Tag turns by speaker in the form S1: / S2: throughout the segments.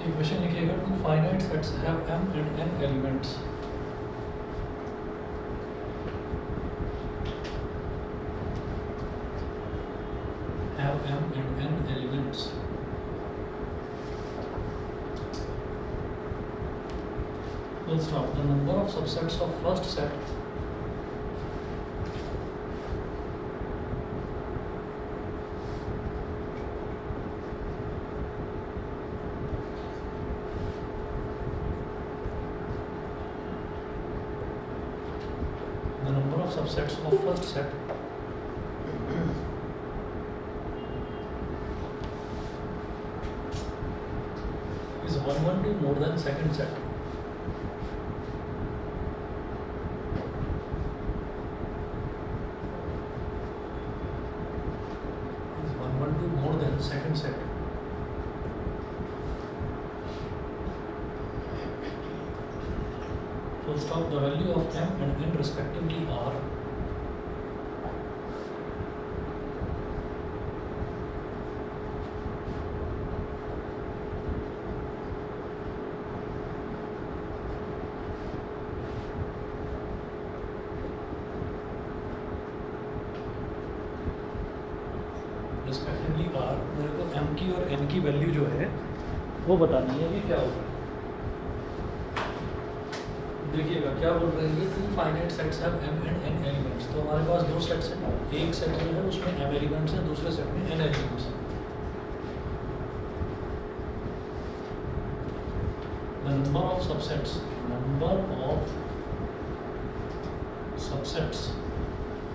S1: Equation लिखिएगा two finite sets have m and n elements. have m and n elements। Full stop. The number of subsets of first set subsets of first set is 112 more than second set. Is 112 more than second set. Full stop. The value of m and n respectively are respectively are. मेरे को m की और n की value जो है वो बतानी है कि क्या होगा। देखिएगा क्या बोल रहे हैं, two finite sets have m and n elements. तो हमारे पास दो सेट्स हैं, एक सेट जो है उसमें m एलिमेंट्स हैं, दूसरे सेट में n एलिमेंट्स हैं। The number of subsets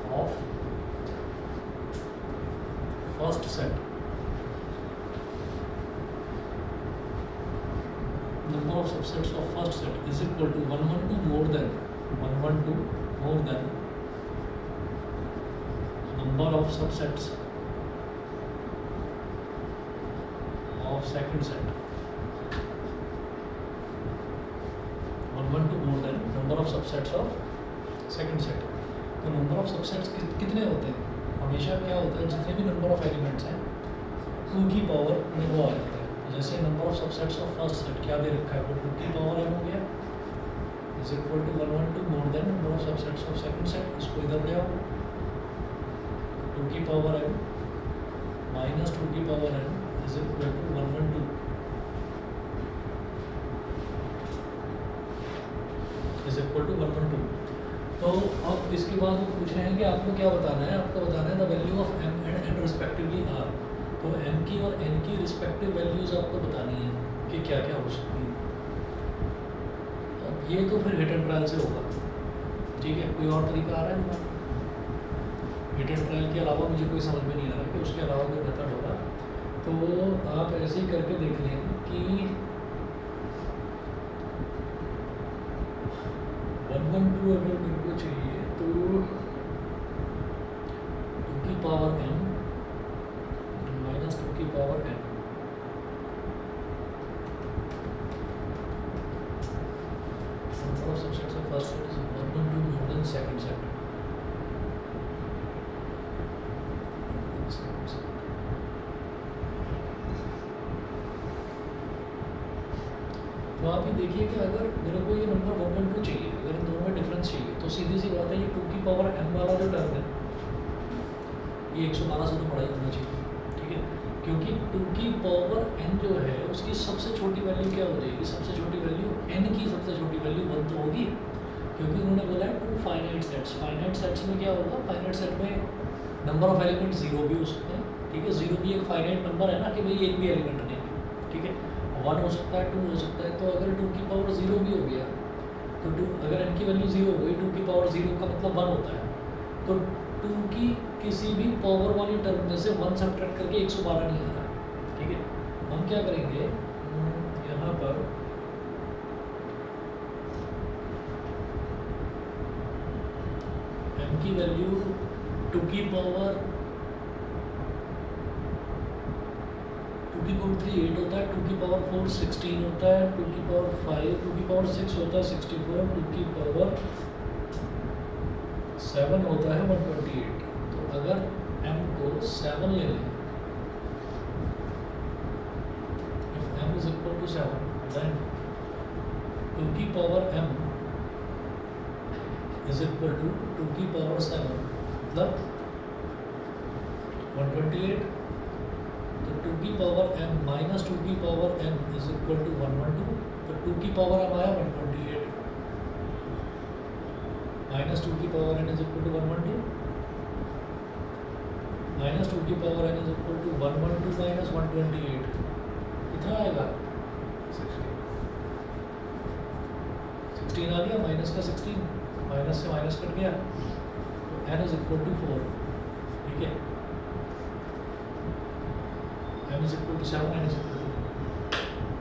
S1: of first set, number of subsets of first set is equal to 112 more than number of subsets of second set। 112 more than number of subsets of second set। तो number of subsets कितने होते हैं? हमेशा क्या होता है, जितने भी नंबर ऑफ एलिमेंट्स हैं 2 की पावर में वो आ जाता है। जैसे number of subsets of first set क्या दे रखा है, वो 2 की पावर m हो गया is equal to 112 more than number of subsets of second set. इसको इधर ले आओ, 2 की पावर m माइनस 2 की power n is equal to 112 is equal to 112। तो अब इसके बाद वो पूछ रहे हैं कि आपको क्या बताना है, आपको बताना है the value of m and n respectively are. तो m की और n की रिस्पेक्टिव वैल्यूज आपको बतानी है कि क्या क्या हो सकती है। अब ये तो फिर हिट एंड ट्रायल से होगा, ठीक है। कोई और तरीका आ रहा है ना, हिट एंड ट्रायल के अलावा मुझे कोई समझ में नहीं आ रहा कि उसके अलावा कोई मेथड होगा। तो आप ऐसे ही करके देख लें कि 112 अगर मेरे को चाहिए तो 2 की पावर n माइनस 2 की power n, number of subsets of first set is 112 more than second set। तो आप ये देखिए कि अगर मेरे को ये नंबर 112 चाहिए, अगर इन दोनों में डिफरेंस चाहिए, तो सीधी सी बात है ये 2 की पावर m वाला जो टर्म है ये 112 से तो बड़ा ही होना चाहिए, ठीक है। क्योंकि 2 की पावर n जो है उसकी सबसे छोटी वैल्यू क्या हो जाएगी, सबसे छोटी वैल्यू n की सबसे छोटी वैल्यू 1 तो होगी, क्योंकि उन्होंने बोला है two finite sets. Finite sets में क्या होगा, फाइनाइट सेट में नंबर ऑफ एलिमेंट 0 भी हो सकते हैं, ठीक है। 0 भी एक फाइनाइट नंबर है ना, कि भाई एक भी एलिमेंट नहीं है, ठीक है। 1 हो सकता है, 2 हो सकता है। तो अगर 2 की पावर 0 भी हो गया तो 2, अगर n की वैल्यू 0 हो गई, 2 की पावर 0 का मतलब 1 होता है। तो 2 की किसी भी पावर वाली टर्म में से 1 सब्ट्रैक्ट करके 112 नहीं आ रहा, ठीक है। हम क्या करेंगे, यहाँ पर m की वैल्यू 2 की पावर 3 8 होता है, 2 की पावर 4 16 होता है, 2 की पावर 5 2 की पावर 6 होता है 64, 2 की पावर 7 होता है 128। तो अगर m को 7 ले लें, if m is equal to 7, then 2 की power m is equal to 2 की पावर 7 मतलब 128. तो 2 की पावर m माइनस 2 की power m is equal to 112. तो 2 की पावर m आया 128 माइनस 2 की power n is equal to 112 minus 2 की power n is equal to 112 minus 128 कितना आएगा 16 आ गया. माइनस का 16 माइनस से माइनस कट गया तो n is equal to 4. ठीक है, n is equal to 7, n is equal to 4.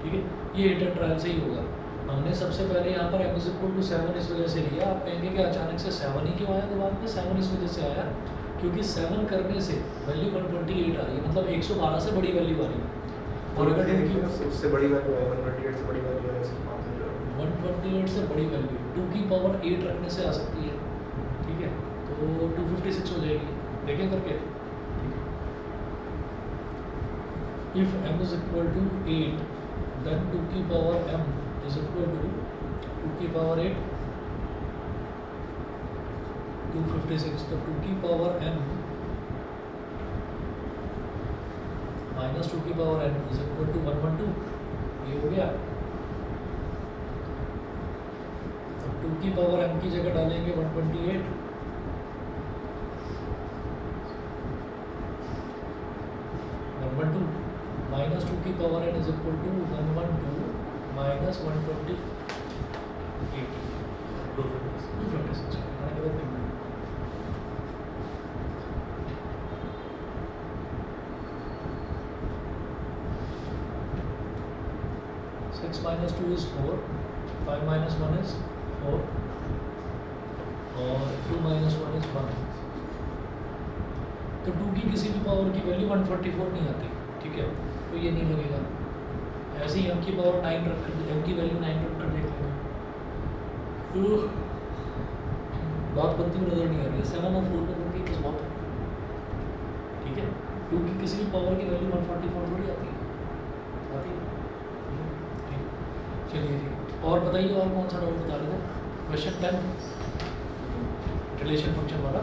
S1: ठीक है, ये हिट एंड ट्रायल से ही होगा. हमने सबसे पहले यहाँ पर m is equal to 7 इस वजह से लिया. आप कहेंगे कि अचानक से 7 ही क्यों आया दिमाग में. 7 इस वजह से आया क्योंकि 7 करने से वैल्यू 128 आ रही है, मतलब 112 से बड़ी वैल्यू आ रही है. और अगर
S2: उससे बड़ी वैल्यू है 128 से बड़ी वैल्यू है
S1: 128 से बड़ी वैल्यू 2 की पावर 8 रखने से आ सकती है. ठीक है, तो 256 हो जाएगी. देखें करके. If m is equal to 8 then 2 की power m is equal to 2 की पावर 8 256. तो 2 की पावर m माइनस 2 की power n is equal to 112. ये हो गया. तो 2 की पावर m की जगह डालेंगे 128 112 माइनस 2 की power n is equal to 112 minus 128 256. Six minus 2 is 4, 5 minus 1 is 4 और 2 minus 1 is 1. तो 2 की किसी भी पावर की वैल्यू 144 नहीं आती. ठीक है, तो ये नहीं लगेगा. ऐसे ही m की पावर 9 रख कर m की वैल्यू 9 रख कर देख लेंगे. तो बात बनती हुई नजर नहीं आ रही है. 7 और 4 में बनती है किस बात. ठीक है, 2 की किसी भी पावर की वैल्यू 144 थोड़ी आती है. चलिए जी, और बताइए और कौन सा डाउट बता रहे थे. क्वेश्चन 10 रिलेशन फंक्शन वाला.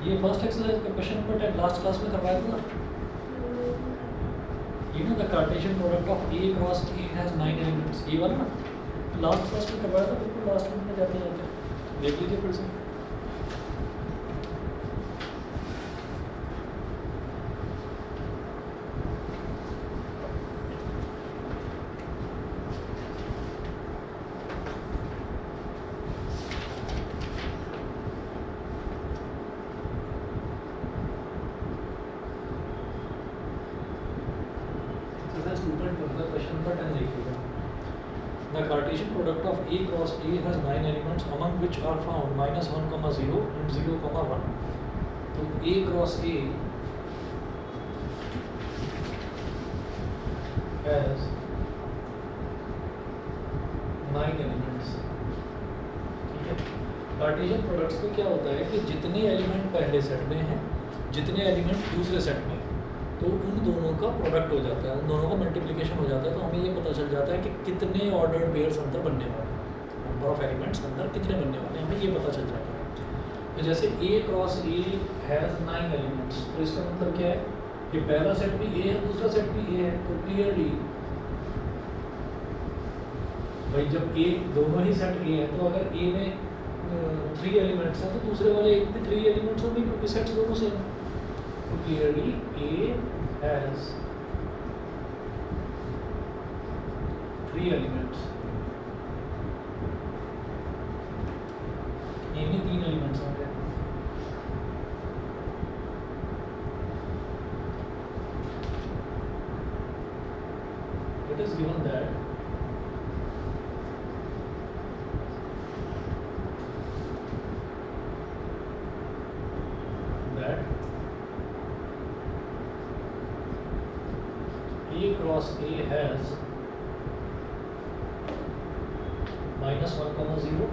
S1: ये फर्स्ट एक्सरसाइज का क्वेश्चन नंबर 10 लास्ट क्लास में करवाया था. ये ना the Cartesian product of A cross A has 9 elements. ये वाला ना लास्ट क्लास में करवाया था. बिल्कुल लास्ट में जाते जाते देख लीजिए फिर से. क्वेश्चन नंबर 10 देखिएगा. The Cartesian product of A cross A has 9 elements among which are found -1, 0 and 0, 1. तो A cross A has 9 elements. ठीक है, कार्टेशियन प्रोडक्ट्स में क्या होता है कि जितने एलिमेंट पहले सेट में हैं, जितने एलिमेंट दूसरे सेट में, तो उन दोनों का प्रोडक्ट हो जाता है, उन दोनों का मल्टीप्लिकेशन हो जाता है. तो हमें ये पता चल जाता है कि कितने ऑर्डर्ड पेयर्स अंदर बनने वाले हैं, नंबर ऑफ एलिमेंट्स अंदर कितने बनने वाले हैं, हमें ये पता चल जाता है. तो जैसे A cross A has 9 elements, तो इसका मतलब क्या है कि पहला सेट भी A है, दूसरा सेट भी A है. तो क्लियरली भाई जब A दोनों ही सेट A है, तो अगर A में 3 एलिमेंट्स हैं तो दूसरे वाले एक भी 3 एलिमेंट्स होंगे क्योंकि सेट्स दोनों सेम हैं. तो clearly A has 3 elements. A में 3 एलिमेंट्स होंगे. It is given that A cross A has minus 1 comma 0,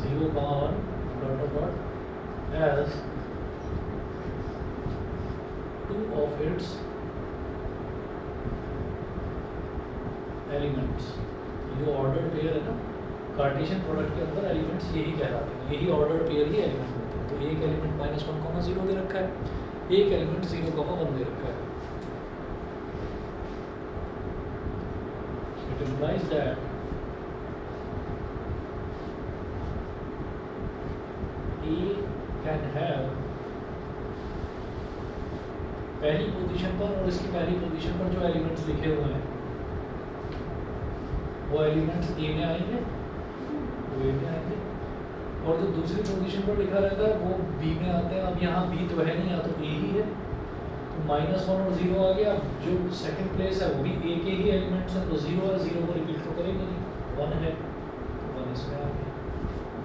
S1: 0 comma 1 dot dot dot as 2 of its elements. जो ऑर्डर पेयर है ना, कार्टेशियन प्रोडक्ट के अंदर एलिमेंट्स यही कहलाते हैं, यही ऑर्डर पेयर ही एलिमेंट होते हैं। तो एक एलिमेंट माइनस 1 कॉमा 0 दे रखा है, एक एलिमेंट 0 कॉमा 1 दे रखा है। It implies that A can have पहली पोजीशन पर और इसकी पहली पोजीशन पर जो एलिमेंट्स लिखे हुए हैं वो एलिमेंट्स ए में आएंगे, वो ए में आएंगे, और जो दूसरी पोजीशन पर लिखा रहता है वो बी में आते हैं। अब यहाँ बी तो है नहीं, यहाँ तो ए ही है, तो माइनस 1 और 0 आ गया। अब जो सेकंड प्लेस है वो भी ए के ही एलिमेंट्स हैं, तो 0 है, 0 को रिपीट तो करेंगे नहीं, 1 है तो 1 इसमें आ गया।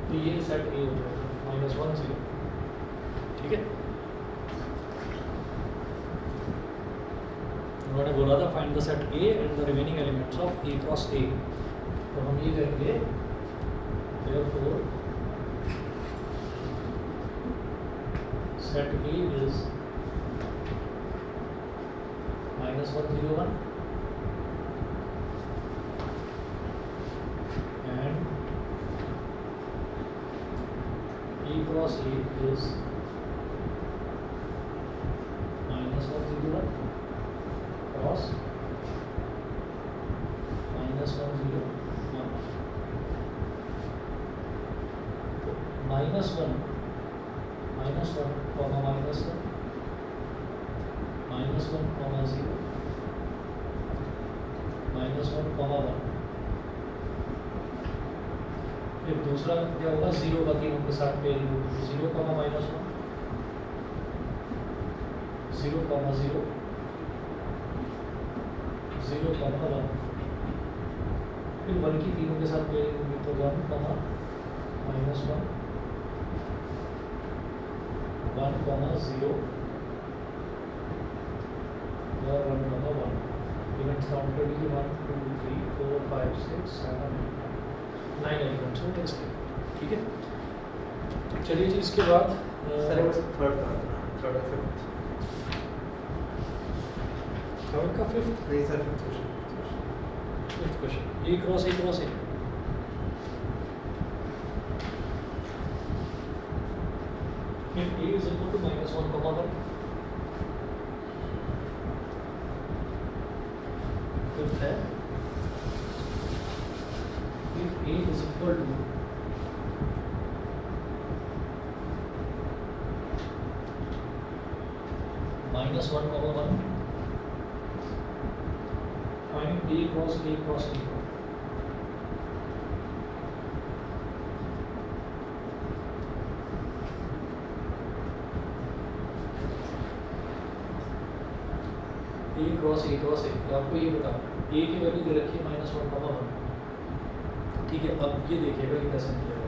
S1: तो ये सेट ए हो जाएगा, माइनस 1 0। ठीक है, उन्होंने बोला था find the set A and the remaining elements of A cross ए। तो हम ये करेंगे, therefore set A is minus 1 0 1 and A cross A is minus 1 0 1 cross minus 1 0 1। Minus 1 comma minus 1 minus 1 comma 0 minus 1 comma 1। फिर दूसरा क्या होगा, 0 का तीनों के साथ पेयरिंग होगी, 0 कॉमा माइनस 1 0 कॉमा 0 0 कॉमा 1। फिर 1 की तीनों के साथ पेयरिंग होगी, तो 1 कॉमा माइनस 1 1 कॉमा 0 और 1 कॉमा 1। इवेंट्स काउंटेड की 1 2 3 4 5 6 7 8 9 एलिमेंट्स होंगे इसके। ठीक है, चलिए जी, इसके बाद
S2: सर थर्ड और फिफ्थ,
S1: थर्ड का फिफ्थ
S2: नहीं sir fifth
S1: question, A cross A cross A. If A is equal to minus 1 comma 1, fifth है, if A is equal to minus 1 comma 1, find A cross A cross A। A cross ए, तो आपको ये बताओ, ए की value दे रखी है minus 1 comma 1। ठीक है, अब ये देखिएगा ये कैसे मिलेगा।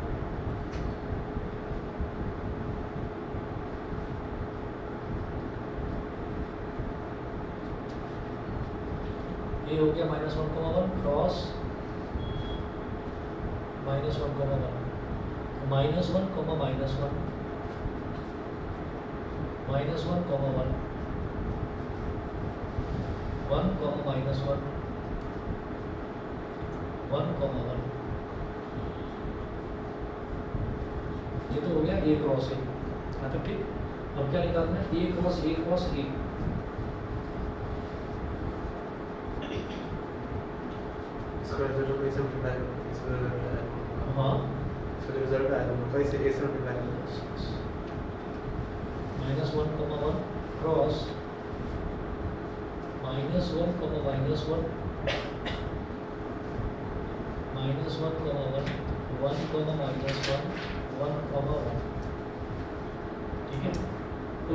S1: ये हो गया minus 1 comma 1 cross minus 1 comma 1, minus 1 comma minus 1 minus 1 comma 1 1 comma minus 1 1 comma 1। ये तो हो गया ए क्रॉस ए। हाँ तो ठीक, अब क्या निकालना है, ए क्रॉस ए क्रॉस ए।
S2: इसका रिजल्ट को सिंपलीफाई करो, इसका रिजल्ट आया,
S1: हाँ
S2: इसका रिजल्ट आया तो इसे ए सिंपलीफाई करो,
S1: minus 1 comma 1 cross minus 1 comma minus 1 minus 1 comma 1 1 comma minus 1 1 comma 1। ठीक है, तो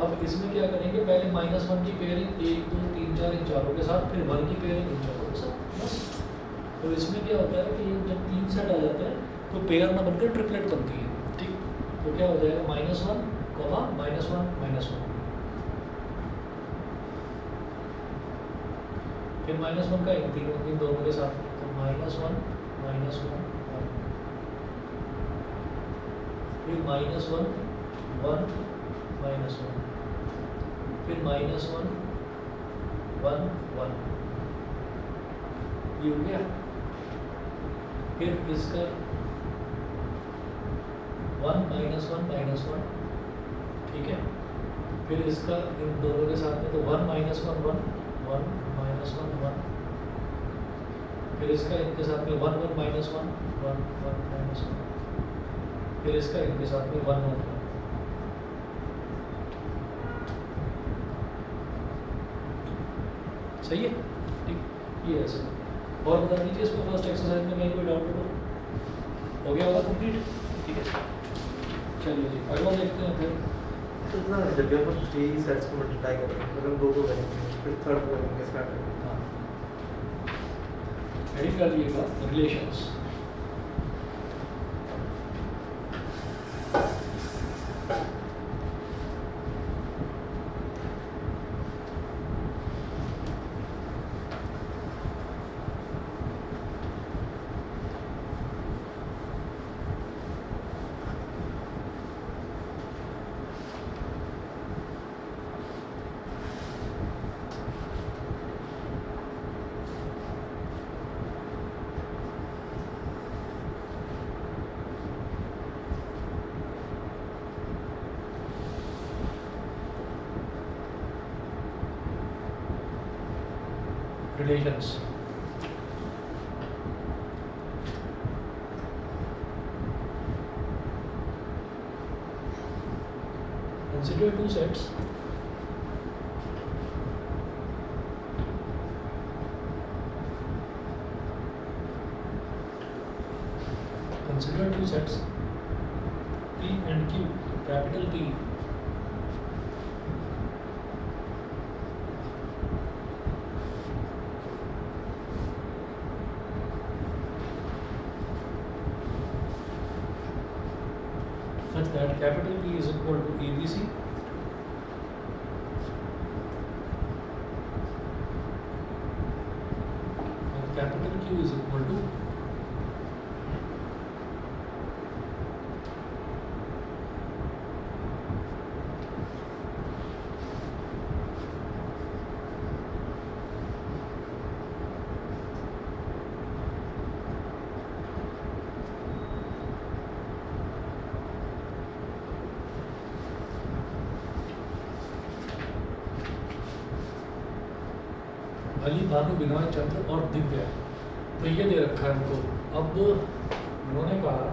S1: अब इसमें क्या करेंगे, पहले माइनस 1 की पेयरिंग 1 2 3 4 इन चारों के साथ, फिर 1 की पेयरिंग इन चारों के साथ, बस। तो इसमें क्या होता है कि जब 3 सेट आ जाते हैं तो पेयर ना बनकर ट्रिपलेट बनती है। ठीक, तो क्या हो जाएगा, माइनस 1 कॉमा माइनस 1 माइनस 1। फिर -1 का इन दोनों के साथ, तो -1 -1 1, फिर -1 1 -1, फिर -1 1 1, ये हो गया। फिर इसका 1 -1 -1, ठीक है। फिर इसका इन दोनों के साथ में तो 1 -1 1 1 -1 1, फिर इसका इनके साथ में 1 1 -1 1 1 -1, फिर इसका इनके साथ में 1 1 1। सही है, ठीक, ये ऐसे। और बता दीजिए इसमें फर्स्ट एक्सरसाइज में कहीं कोई डाउट हो गया होगा कंप्लीट, ठीक है। चलिए जी अगला देखते हैं फिर।
S2: तो इतना है जब भी हम 3 सेट्स को मल्टीप्लाई करेंगे मतलब 2 को करेंगे फिर थर्ड को करेंगे स्टार्ट करेंगे।
S1: हाँ, एडिट कर लीजिएगा relations. Relations. Consider two sets. Consider two sets P and Q, capital P. Such that capital P is equal to ABC and capital Q is equal to भली भानु बिनोय चंद्र और दिव्या। तो ये दे रखा है उनको। अब उन्होंने कहा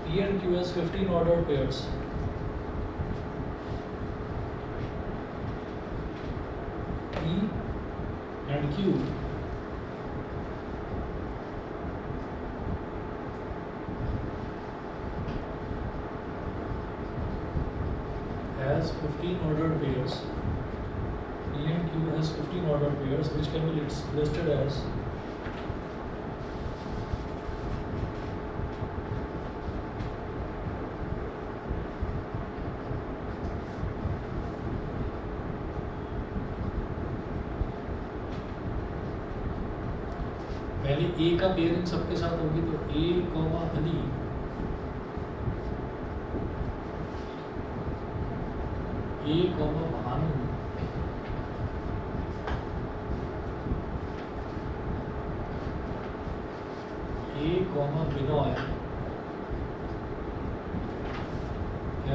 S1: P and Q has 15 ordered pairs. P and Q has 15 ordered pairs. P and Q has 15 ordered pairs, which can be listed as पहले ए का पेयरिंग सबके साथ होगी तो ए कॉमा अली ए कॉमा भानु ए कॉमा बिनोय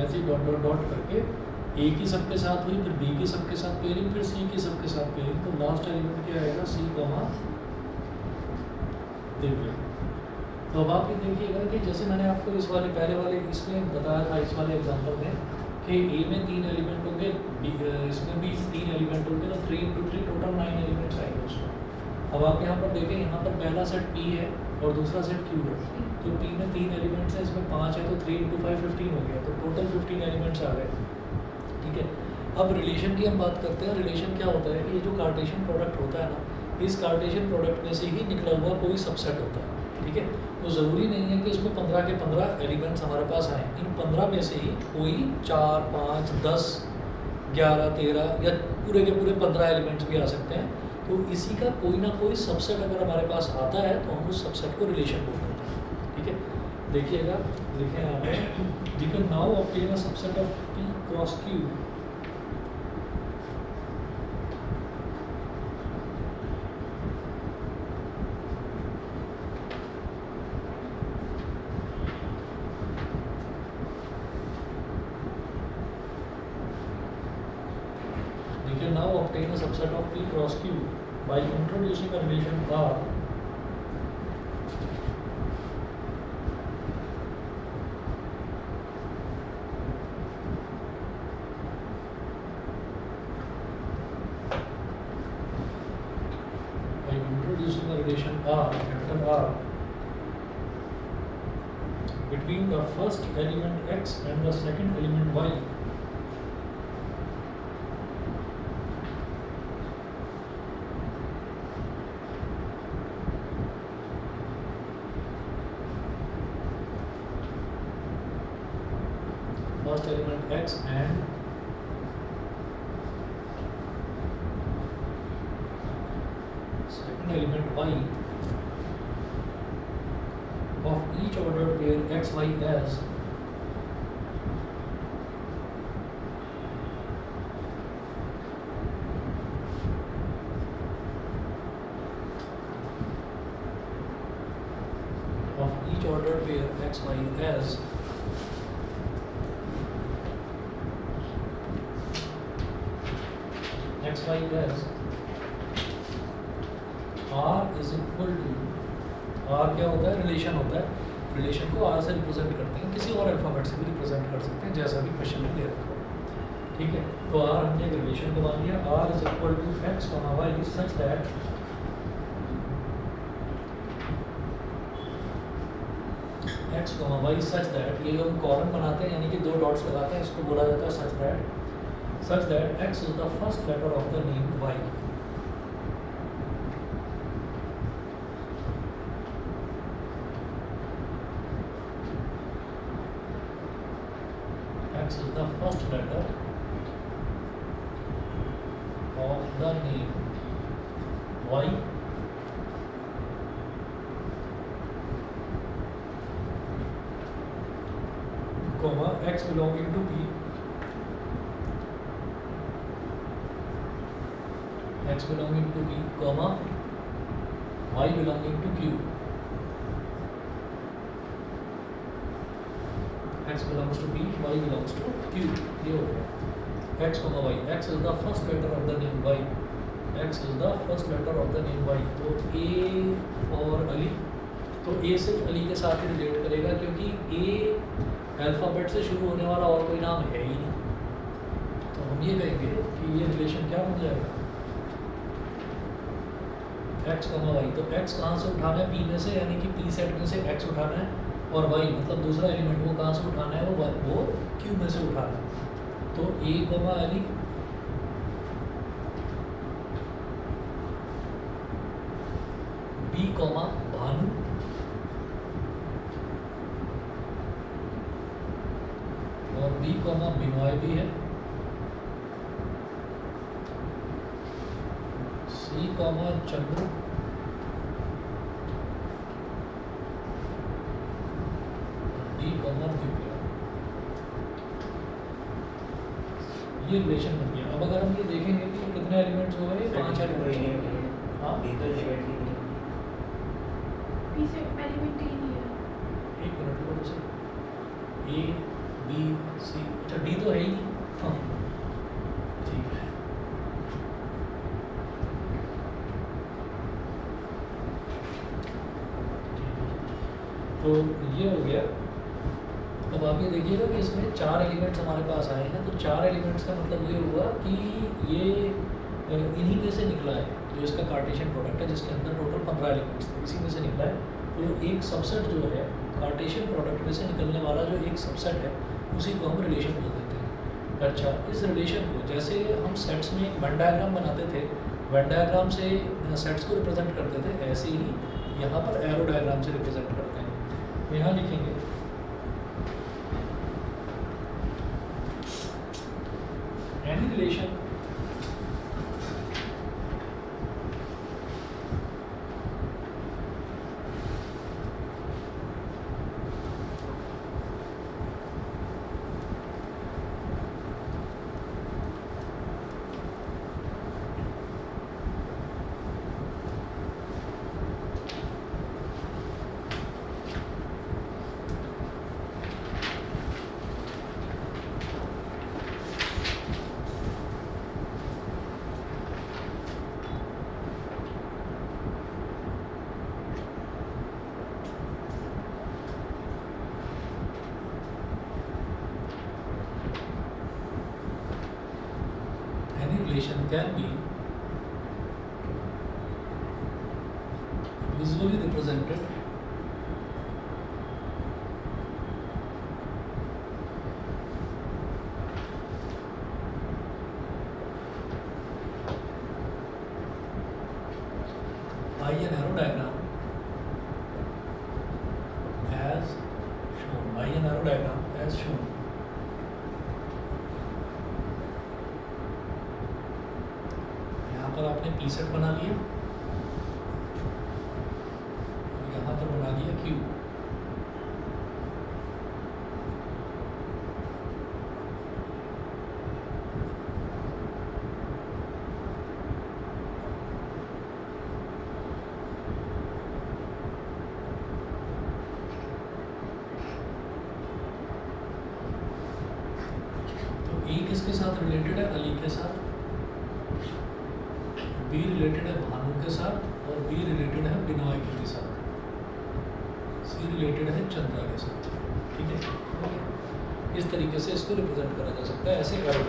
S1: ऐसे डॉट डॉट डॉट करके ए की सबके साथ हुई, फिर बी की सबके साथ पेयरिंग, फिर सी की सबके साथ पेयरिंग, तो लास्ट एलिमेंट क्या आएगा सी कॉमा दिव्य। तो अब आप ये देखिएगा कि जैसे मैंने आपको इस वाले पहले वाले इसमें बताया था, इस वाले एग्जांपल में कि ए में 3 एलिमेंट होंगे, इसमें भी 3 एलिमेंट होंगे, तो 3 × 3 टोटल 9 एलिमेंट्स आएंगे उसमें। अब आप यहाँ पर देखें, यहाँ पर पहला सेट पी है और दूसरा सेट क्यू है, तो पी में 3 एलिमेंट्स हैं, इसमें 5 है, तो 3 × 5 15 हो गया, तो टोटल 15 एलिमेंट्स आ गए। ठीक है, अब रिलेशन की हम बात करते हैं। रिलेशन क्या होता है कि ये जो कार्टेशियन प्रोडक्ट होता है ना, इस कार्टेशियन प्रोडक्ट में से ही निकला हुआ कोई सबसेट होता है, ठीक है। तो ज़रूरी नहीं है कि इसमें 15 के 15 एलिमेंट्स हमारे पास आए, इन 15 में से ही कोई 4, 5, 10, 11, 13 या पूरे के पूरे 15 एलिमेंट्स भी आ सकते हैं। तो इसी का कोई ना कोई सबसेट अगर हमारे पास आता है तो हम उस सबसेट को रिलेशन बोल देते हैं, ठीक है। देखिएगा, लिखें यहाँ पे, we can now obtain a subset of P cross Q subset of P cross Q by introducing a relation R capital R between the first element X and the second element Y. First element X and second element Y of each ordered pair X, Y as X, Y as X, Y as R is equal to, R क्या होता है, relation होता है, relation को R से represent करते हैं, किसी और अल्फ़ाबेट से भी रिप्रेजेंट कर सकते हैं जैसा भी क्वेश्चन में दे रखा हो, ठीक है। तो R हमने एक रिलेशन को मान लिया, R is equal to X, Y such that X, Y such that, ये हम कॉलम बनाते हैं यानी कि दो डॉट्स लगाते हैं, इसको बोला जाता है such that X is the first letter of the name Y. X is the first letter of the name Y, comma X belonging to P, X belonging to P, comma Y belonging to Q. X belongs to P, Y belongs to Q. ये हो गया X, Y. X is the first letter of the name Y. X is the first letter of the name Y. तो A और अली, तो A सिर्फ अली के साथ ही relate करेगा क्योंकि A अल्फ़ाबेट से शुरू होने वाला और कोई नाम है ही नहीं। तो हम ये कहेंगे कि ये रिलेशन क्या बन जाएगा, X, Y। तो X कहाँ से उठाना है, P में से, यानी कि P सेट में से X उठाना है, और Y मतलब दूसरा एलिमेंट वो कहाँ से उठाना है, वो Q में से उठाना है। तो A, अली, B, भानु, और B, बिनॉय भी है, C, चंद्र, दिव्या। ये रिलेशन बन गया। अब अगर हम ये देखेंगे कि कितने एलिमेंट्स हो गए, 5 एलिमेंट्स। हाँ,
S2: डी तो एलिमेंट ही नहीं,
S3: पी से एलिमेंट ही नहीं है।
S1: एक मिनट रुको, जैसे ए बी सी, अच्छा डी तो है ही नहीं। हाँ ठीक है, तो ये हो गया। अब आप ये देखिएगा कि इसमें 4 एलिमेंट्स हमारे पास आए हैं, तो 4 एलिमेंट्स का मतलब ये हुआ कि ये इन्हीं में से निकला है, जो इसका कार्टेशियन प्रोडक्ट है जिसके अंदर टोटल 15 एलिमेंट्स थे, इसी में से निकला है। तो एक सबसेट जो है कार्टेशियन प्रोडक्ट में से निकलने वाला जो एक सबसेट है उसी को हम रिलेशन बोल देते हैं। अच्छा, इस रिलेशन को जैसे हम सेट्स में एक वन डायग्राम बनाते थे, वेन डायग्राम से सेट्स को रिप्रेजेंट करते थे, ऐसे ही यहाँ पर एरो डायग्राम से रिप्रेजेंट करते हैं। तो यहाँ लिखेंगे any relation can be visually represented by an arrow diagram as shown. पर आपने पी सेट बना लिया, यहाँ पर बना लिया क्यू। तो ए किसके साथ रिलेटेड है? अली के साथ। बी रिलेटेड है भानु के साथ और बी रिलेटेड है बिनॉय के साथ। सी रिलेटेड है चंद्रा के साथ। ठीक है, इस तरीके से इसको रिप्रेजेंट करा जा सकता है ऐसे एरो।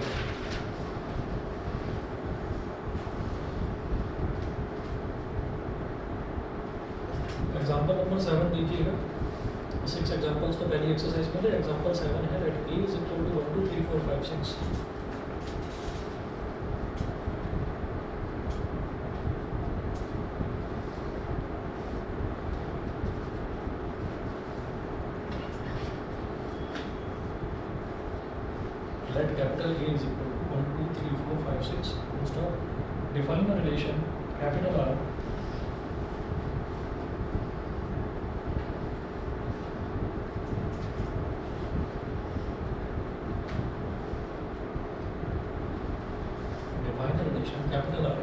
S1: एग्जाम्पल नंबर 7 देखिएगा। 6 एग्जाम्पल्स तो पहली एक्सरसाइज में थे। एग्जाम्पल 7 है let A is equal to 1 2 3 4 5 6। Let capital A is equal to 1 2 3 4 5 6. Full stop. Define a relation capital R capital R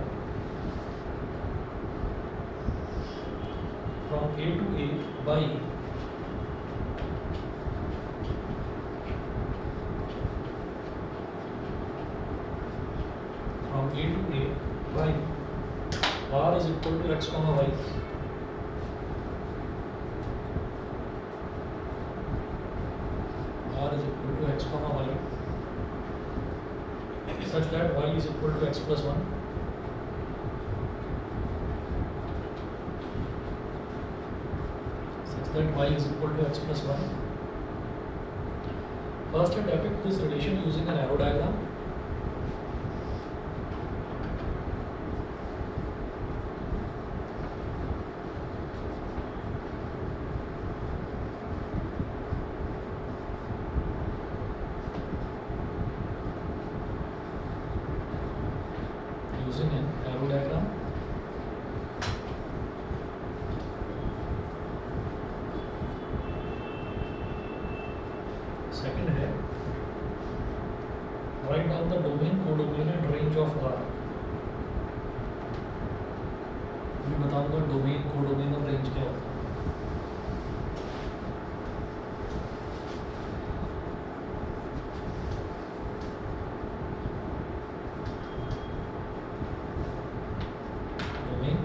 S1: from A to A by A to A by R is equal to x comma y. R is equal to x comma y such that y is equal to x plus 1. Such that y is equal to x plus 1. First, depict this relation using an arrow diagram. Using an arrow diagram. Second है write down the domain, codomain and range of R. मैं बताऊंगा domain, codomain और range क्या होता है।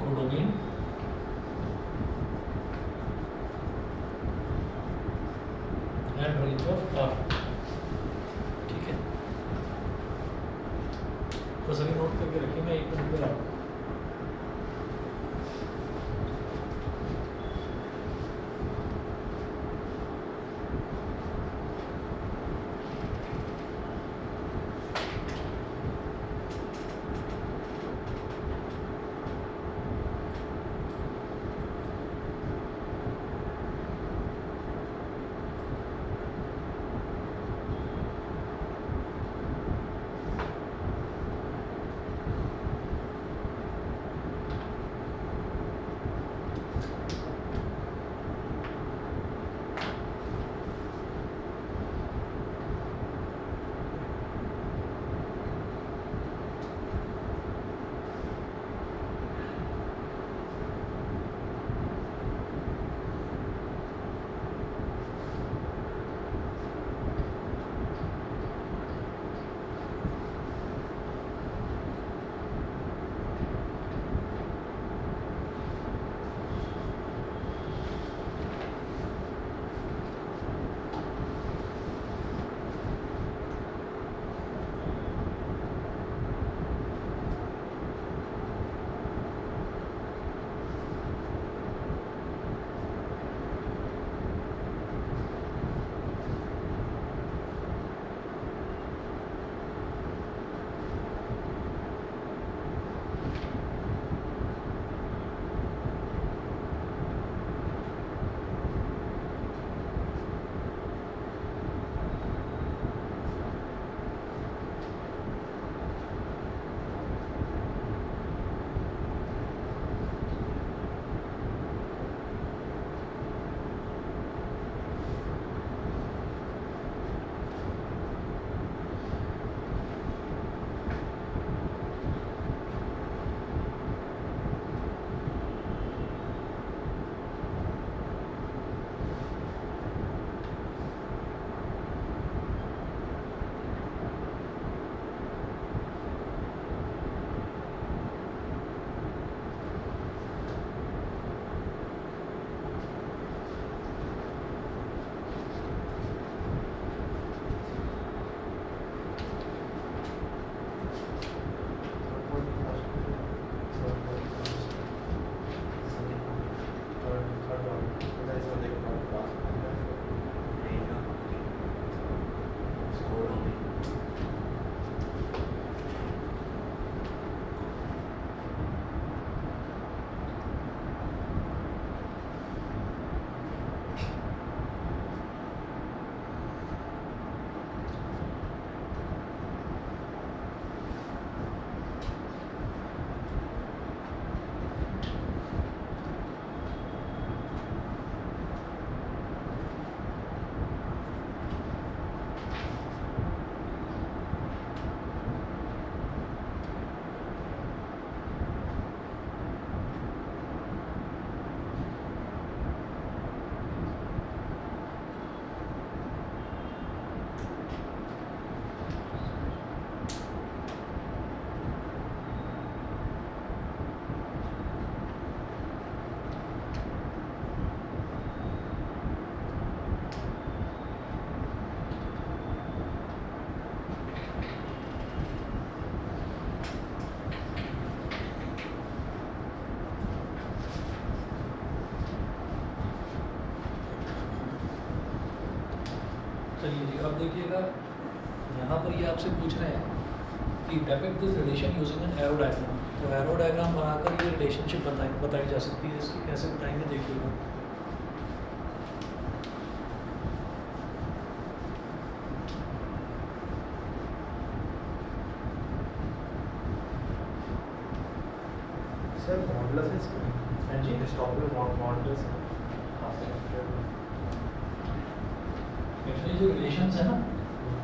S1: Codomain and range of R। ठीक है, तो सभी नोट करके रखिए, मैं 1 मिनट में लाऊँ। अब देखिएगा यहाँ पर ये आपसे पूछ रहे हैं कि depict this relation using an arrow diagram. तो एरो डायग्राम बनाकर ये रिलेशनशिप बताई जा सकती है। इसकी कैसे बताएंगे देखिएगा।
S2: सर मॉडुलस है इसका?
S1: हाँ जी,
S2: स्टॉक में मॉडुलस है।
S1: एक्चुअली जो रिलेशंस है ना,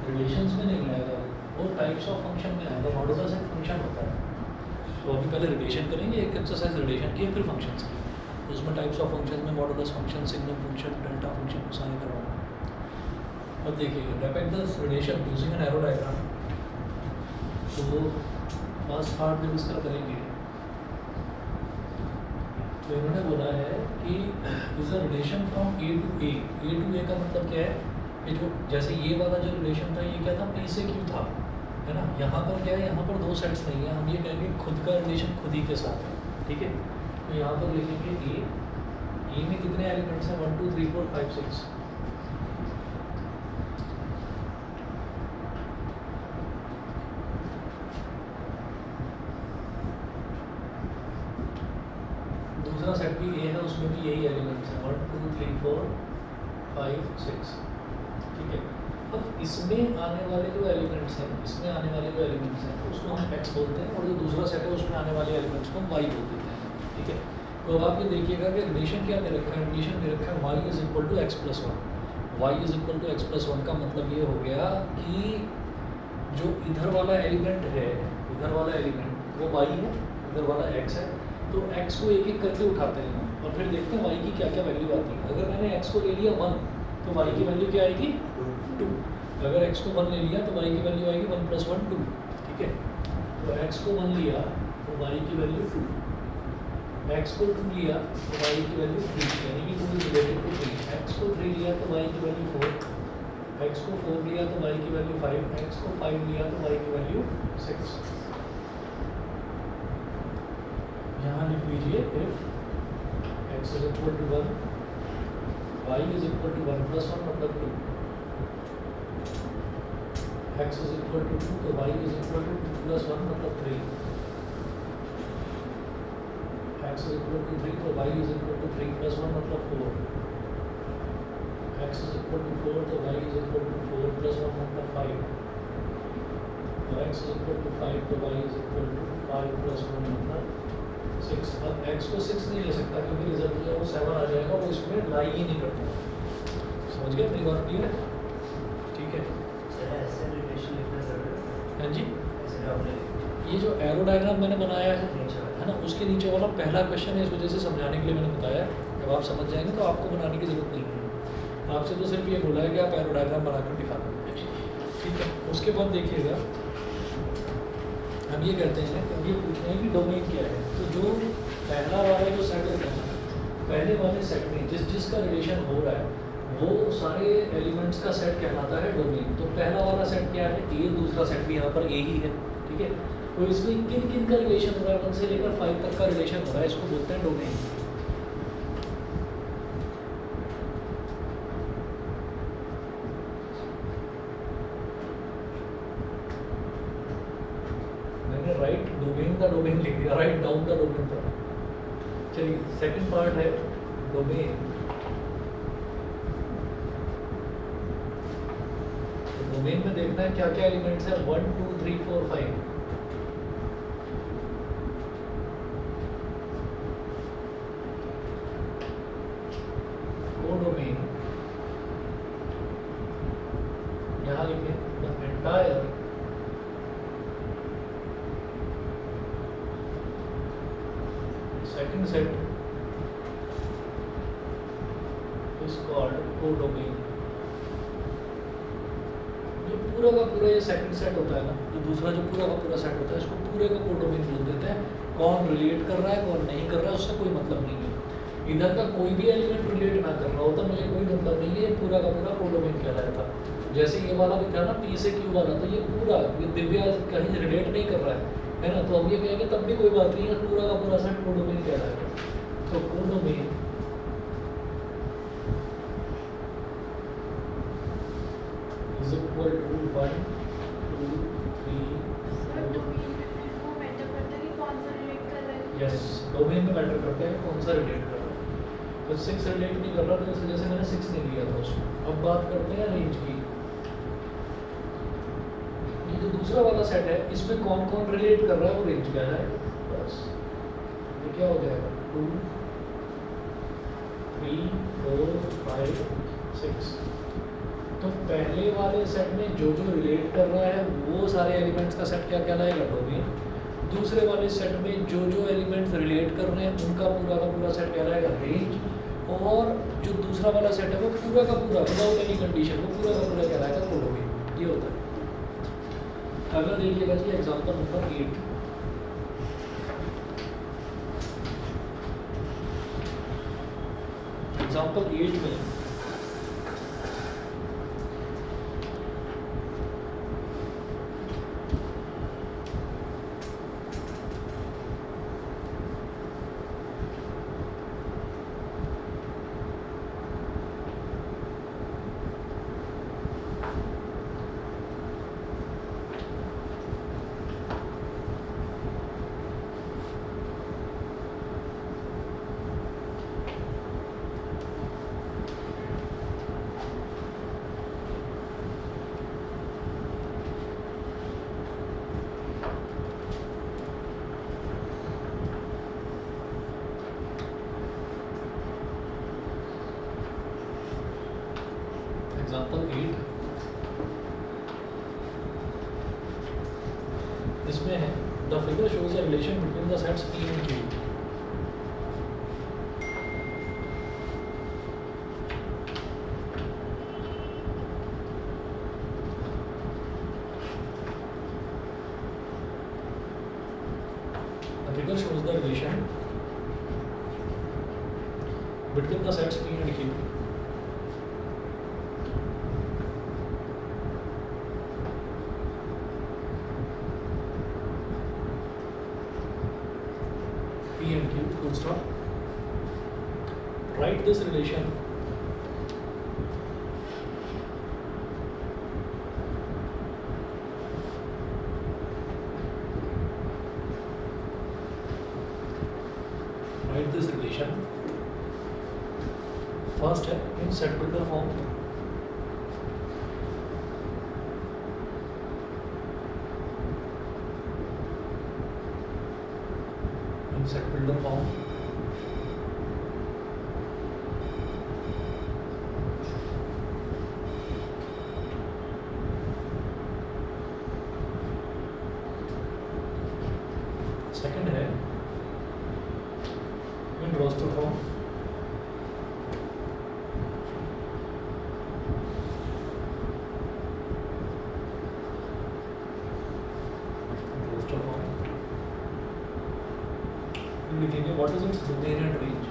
S1: रिलेशंस में नहीं आएगा, वो टाइप्स ऑफ फंक्शन में आएगा। मॉडुलस एक फंक्शन होता है। तो अभी पहले रिलेशन करेंगे, एक एक्सरसाइज रिलेशन की, फिर फंक्शंस की। तो उसमें टाइप्स ऑफ फंक्शन में modulus function, signum function, delta function को सारे करवाऊंगा। अब देखिएगा depict this relation using an arrow diagram. तो फर्स्ट पार्ट जब इसका करेंगे तो इन्होंने बोला है कि is a relation from A to A. A to A का मतलब क्या है कि जो जैसे ये वाला जो रिलेशन था, ये क्या था, पी से क्यू था, है ना। यहाँ पर क्या है, यहाँ पर दो सेट्स नहीं है, हम ये कहेंगे खुद का रिलेशन खुद ही के साथ है, ठीक है। तो यहाँ पर लिखेंगे ए में कितने एलिमेंट्स हैं, 1 2 3 4 5 6। दूसरा सेट भी ए है, उसमें भी यही एलिमेंट्स हैं, 1 2 3 4 5 6, ठीक है। अब इसमें आने वाले जो एलिमेंट्स हैं, इसमें आने वाले जो एलिमेंट्स हैं उसको हम x बोलते हैं, और जो दूसरा सेट है उसमें आने वाले एलिमेंट्स को हम y बोल देते हैं, ठीक है। तो अब आप ये देखिएगा कि रिलेशन क्या दे रखा है, रिलेशन दे रखा है y is equal to x plus 1। y is equal to x plus 1 का मतलब ये हो गया कि जो इधर वाला एलिमेंट है, इधर वाला एलिमेंट वो y है, इधर वाला x है। तो x को एक एक करके उठाते हैं और फिर देखते हैं y की क्या क्या वैल्यू आती है। अगर मैंने x को ले लिया 1 तो y की वैल्यू क्या आएगी, 2। अगर x को 1 ले लिया तो y की वैल्यू आएगी 1 + 1 2, ठीक है। तो x को 1 लिया तो y की वैल्यू 2, x को 2 लिया तो y की वैल्यू 3, यानी कि 2 इज रिलेटेड टू 3। x को 3 लिया तो y की वैल्यू 4, x को 4 लिया तो y की वैल्यू 5, x को 5 लिया तो y की वैल्यू 6। यहाँ लिख लीजिए if x is equal to 1, y is equal to 1 + 1 मतलब 2, x इज इक्वल टू 2 तो y इज इक्वल टू 2 + 1 मतलब 3, x इज इक्वल टू 3 तो y इज इक्वल टू 3 + 1 मतलब 4, x इज इक्वल टू 4 तो y इज इक्वल टू 4 + 1 मतलब 5, और x is equal to 5 तो y is equal to 5 + 1 मतलब 6। अब x को 6 नहीं ले सकता क्योंकि रिजल्ट जो है वो 7 आ जाएगा, वो इसमें लाई ही नहीं करता। समझ गए, मेरी बात क्लियर है, ठीक है।
S2: सर ऐसे रिलेशन लिखना जरूरी है?
S1: हाँ जी,
S2: ऐसे आपने
S1: ये जो एरो डायग्राम मैंने बनाया है ना, उसके नीचे वाला पहला क्वेश्चन है, इस वजह से समझाने के लिए मैंने बताया। जब आप समझ जाएंगे तो आपको बनाने की ज़रूरत नहीं है। आपसे तो सिर्फ ये बोला है कि आप एरो डायग्राम बनाकर दिखा दो, ठीक है। उसके बाद देखिएगा हम ये कहते हैं कि ये पूछ रहे हैं कि डोमेन क्या है। तो जो पहला वाला जो सेट होता है, पहले वाले सेट में जिसका रिलेशन हो रहा है वो सारे एलिमेंट्स का सेट कहलाता है डोमेन। तो पहला वाला सेट क्या है, ए, दूसरा सेट भी यहाँ पर ए ही है, ठीक है। तो इसमें किन किन का रिलेशन हो रहा है, 1 से लेकर 5 तक का रिलेशन हो रहा है, इसको बोलते हैं डोमेन। मैंने राइट डोमेन का डोमेन लिख दिया, राइट डाउन का डोमेन था। चलिए सेकंड पार्ट है डोमेन। डोमेन में देखना है क्या क्या एलिमेंट्स है, 1 2 3 4 5। कोडोमेन यहाँ लिखे the entire second set is called codomain. जो पूरा का पूरा ये सेकंड सेट होता है ना, जो दूसरा जो पूरा का पूरा सेट होता है, इसको पूरे का कोडोमेन बोल देते हैं। कौन रिलेट कर रहा है कौन नहीं कर रहा है उससे कोई मतलब नहीं है। इधर का कोई भी एलिमेंट रिलेट ना कर रहा होता, मुझे कोई मतलब नहीं है, ये पूरा का पूरा कोडोमेन कहलाता था। जैसे ये वाला भी था ना, पी से क्यू वाला, तो ये पूरा ये दिव्या कहीं रिलेट नहीं कर रहा है ना, तो हम ये कहेंगे तब भी कोई बात नहीं है, पूरा का पूरा सेट कोडोमेन कहलाएगा। तो कोडोमेन इज यस, डोमेन में मैटर करता है कौन सा रिलेट कर रहा है। तो 6 रिलेट नहीं कर रहा तो इस वजह से मैंने 6 नहीं लिया था उसमें। अब बात करते हैं रेंज की। ये जो दूसरा वाला सेट है इसमें कौन कौन रिलेट कर रहा है वो रेंज क्या है, बस ये क्या हो जाएगा 2 3 4 5 6। तो पहले वाले सेट में जो जो रिलेट कर रहा है वो सारे एलिमेंट्स का सेट क्या कहलाएगा, डोमेन। दूसरे वाले सेट में जो जो एलिमेंट्स रिलेट कर रहे हैं उनका पूरा का पूरा सेट कहलाएगा रेंज। और जो दूसरा वाला सेट है वो पूरा का पूरा विदाउट एनी कंडीशन वो पूरा का पूरा कहलाएगा कोडोमेन। ये होता है। अगला देखिएगा जी एग्जांपल नंबर 8। एग्जांपल 8 में एग्जांपल 8 इसमें है the figure shows a relation between the sets P and Q। The figure shows the relation between the sets P and Q. P and Q, full stop. Write this relation first है in set builder form. In set builder form second है in roster form. लिखेंगे what is its domain and range.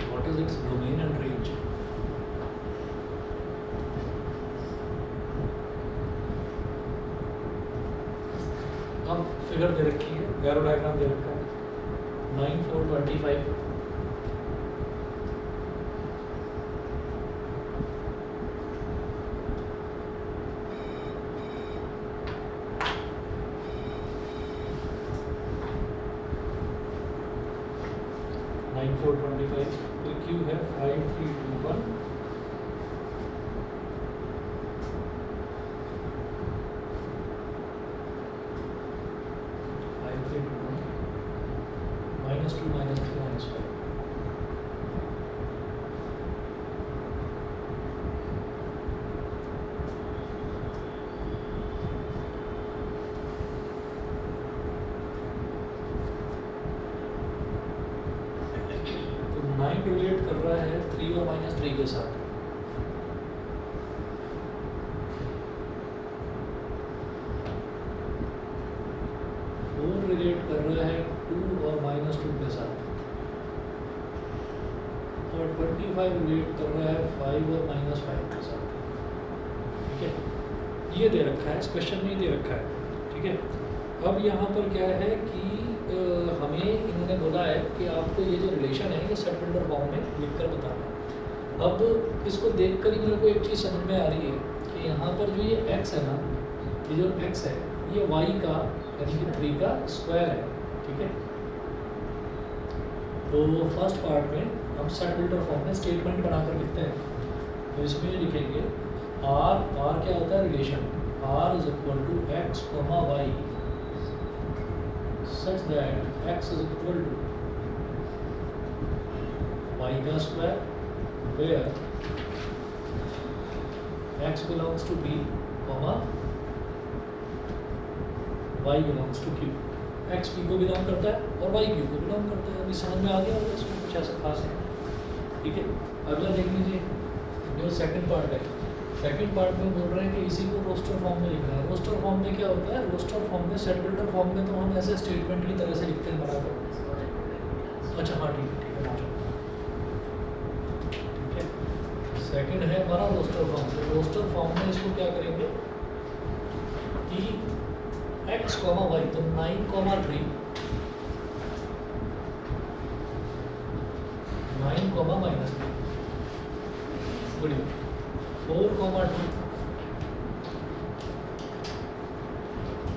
S1: What is its domain and range. अब figure दे रखी है, arrow diagram दे रखा है 9 4 25 9 4 25 तो Q है 5 3 2 1 5 3 2 1 -2 -3 -5। नाइन रिलेट कर रहा है 3 और -3 के साथ। फोर रिलेट कर रहा है 2 और -2 के साथ। और 25 रिलेट कर रहा है 5 और -5 के साथ। ठीक है, ये दे रखा है, इस क्वेश्चन में ही दे रखा है। ठीक है, अब यहाँ पर क्या है कि हमें इन्होंने बोला है कि आपको ये जो रिलेशन है ये सेट बिल्डर फॉर्म में लिख कर बताना है। अब इसको देख कर ही मेरे को एक चीज़ समझ में आ रही है कि यहाँ पर जो ये x है ना, ये जो x है ये y का यानी कि 3 का स्क्वायर है, ठीक है। तो फर्स्ट पार्ट में हम सेट बिल्डर फॉर्म में स्टेटमेंट बनाकर लिखते हैं। तो इसमें लिखेंगे r क्या होता है, relation r is equal to x, y such that x is equal to y का square where x belongs to b, y belongs to q। x p को बिलोंग करता है और y q को बिलोंग करता है। अभी समझ में आ गया होगा, इसमें कुछ ऐसा खास है, ठीक है। अगला देख लीजिए जो सेकंड पार्ट है। सेकंड पार्ट में बोल रहे हैं कि इसी को रोस्टर फॉर्म में लिखना है। रोस्टर फॉर्म में क्या होता है, रोस्टर फॉर्म में सेट बिल्डर फॉर्म में तो हम ऐसे स्टेटमेंट की तरह से लिखते हैं बराबर। अच्छा हाँ ठीक है ठीक है। सेकंड है हमारा रोस्टर फॉर्म। तो रोस्टर फॉर्म में इसको क्या करेंगे कि x, y तो 9, 3 9, -3 गुड 4, 2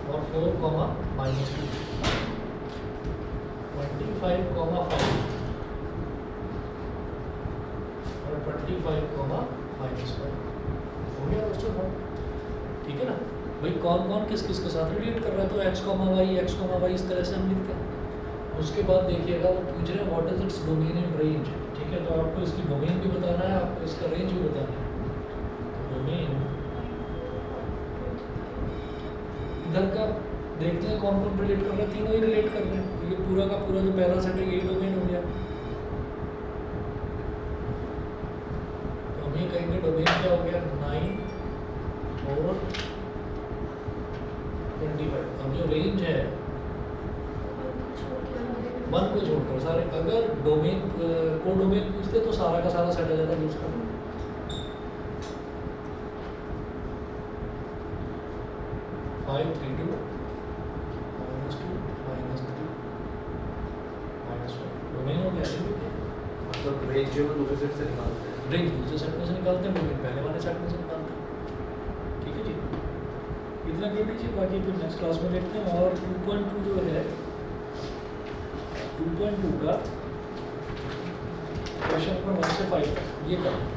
S1: और 4, -2 25, 5 और 25, -5 हो गया रोस्टर फॉर्म, ठीक है ना भाई। कौन कौन किस किस के साथ रिलेट कर रहा है, तो x, y इस तरह से हम लिखते हैं। उसके बाद देखिएगा वो पूछ रहे हैं what is its domain and range, ठीक है। तो आपको इसकी डोमेन भी बताना है, आपको इसका रेंज भी बताना है। डोमेन इधर का देखते हैं कौन कौन रिलेट कर रहा है, तीनों ही रिलेट कर रहे हैं। तो ये पूरा का पूरा जो पहला सेट है यही डोमेन हो गया। तो हम ये कहेंगे डोमेन क्या हो गया 9, 4, 25। अब जो रेंज है 1 को छोड़कर सारे, अगर डोमेन को डोमेन पूछते तो सारा का सारा सेट आ जाता यूज करना। 5, 3, 2, -2, -3, -1 डोमेन हो गया।
S2: मतलब रेंज जो है दूसरे सेट से निकालते हैं,
S1: रेंज दूसरे सेट में से निकालते हैं, डोमेन पहले वाले सेट में से निकालते हैं, ठीक है जी। इतना कर लीजिए, बाकी फिर नेक्स्ट क्लास में देखते हैं। और 2.2 जो है 2.2 का क्वेश्चन नंबर 1 से 5 तक ये करना है।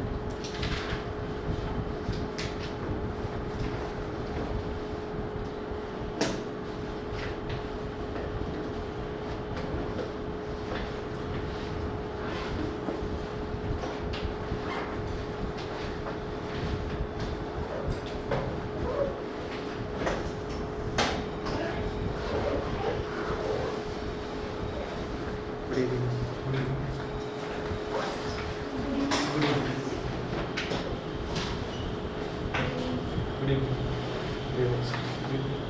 S1: Good evening.